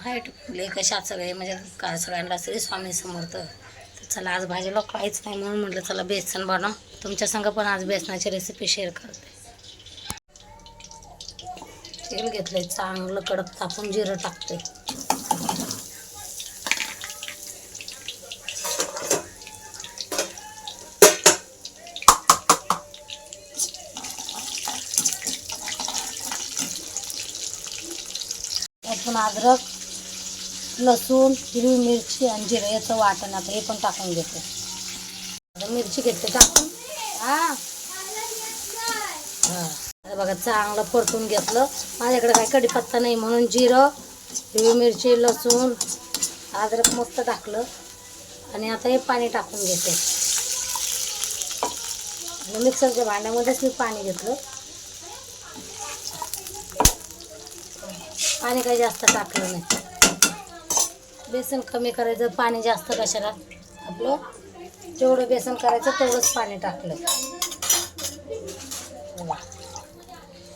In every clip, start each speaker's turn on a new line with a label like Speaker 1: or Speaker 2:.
Speaker 1: Height म्हणले कशा सगळे म्हणजे काय सगळ्यांना श्री स्वामी समर्थ. तर चला आज भाजीला काहीच नाही म्हणून म्हटलं चला बेसन बनव. तुमच्या संग पण आज बेसनाची रेसिपी शेअर करते. तेल घेतलंय चांगलं कडक तापून जिरं टाकते. यातून अद्रक, लसूण, हिरवी मिरची आणि जिरं याचं वाटण आता हे पण टाकून घेते. आता मिरची घेते टाकून. हां बघा चांगलं परतून घेतलं. माझ्याकडे काही कढीपत्ता नाही म्हणून जिरं, हिरवी मिरची, लसूण, अद्रक मस्त टाकलं आणि आता हे पाणी टाकून घेते. आणि मिक्सरच्या भांड्यामध्येच मी पाणी घेतलं. पाणी काही जास्त टाकलं नाही. बेसन कमी करायचं, पाणी जास्त कशाला. आपलं जेवढं बेसन करायचं तेवढंच पाणी टाकलं.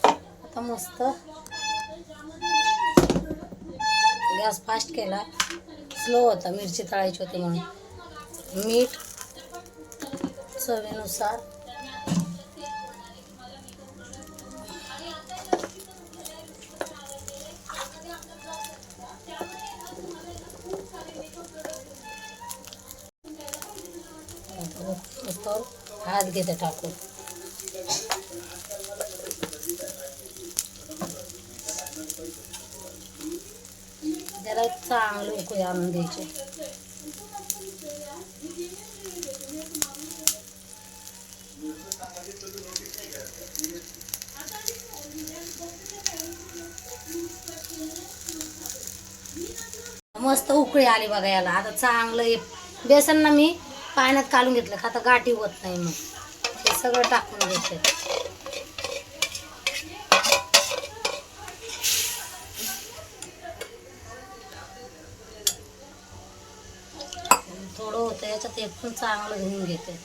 Speaker 1: आता मस्त गॅस फास्ट केला. स्लो होता, मिरची तळायची होती म्हणून. मीठ चवीनुसार. हात घेते टाकून. त्याला चांगलं उकळी आणून द्यायचे. मस्त उकळी आली बघा याला. आता चांगलं बेसन ना मी पाण्यात काढून घेतलं का आता गाठी होत नाही. मग हे सगळं टाकून घेते. थोडं होतं याच्यात एक पण चांगलं घेऊन घेते.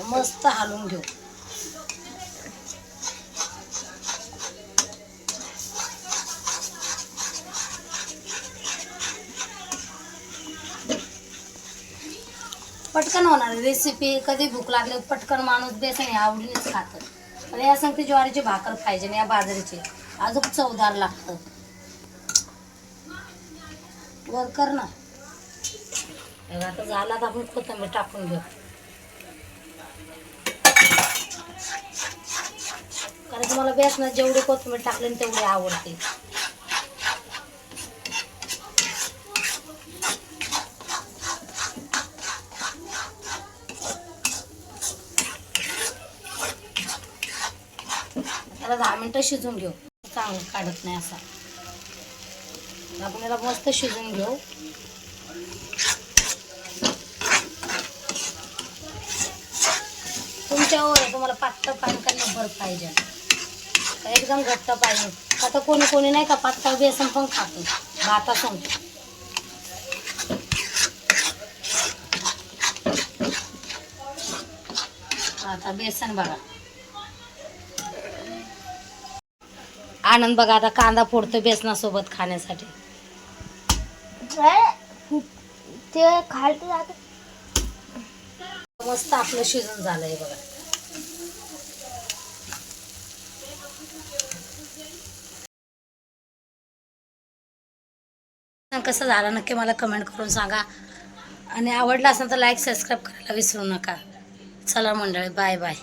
Speaker 1: मस्त हलवून घेऊ. पटकन होणार रेसिपी. कधी भूक लागली पटकन माणूस बेसन हे आवडीनेच खातं. पण या सांगते ज्वारीची भाकर पाहिजे ना या बाजरीची, अजून चवदार लागतं. वर कर ना. आता झाला तर आपण कोथिंबीर टाकून घेऊ. कारण तुम्हाला बेसनात जेवढी कोथिंबीर टाकली तेवढी आवडते. त्याला 10 मिनिटं शिजून घेऊ. चांगलं काढत नाही असा. आपण याला मस्त शिजून घेऊ. तुमच्यावर आहे तुम्हाला पातळ पाणी का नंबर पाहिजे एकदम घट्ट पाहिजे. आता कोणी कोणी नाही का पातळ बेसन पण खातो भातासंग. आता बेसन बघा. आनंद बघा आता कांदा फोडतो बेसनासोबत खाण्यासाठी.
Speaker 2: ते खालतं जातं.
Speaker 1: मस्त आपलं शिजून झालंय बघा. कसं झालं नक्की मला कमेंट करून सांगा. आणि आवडलं असेल तर लाईक सबस्क्राईब करायला विसरू नका. चला मंडळी, बाय बाय.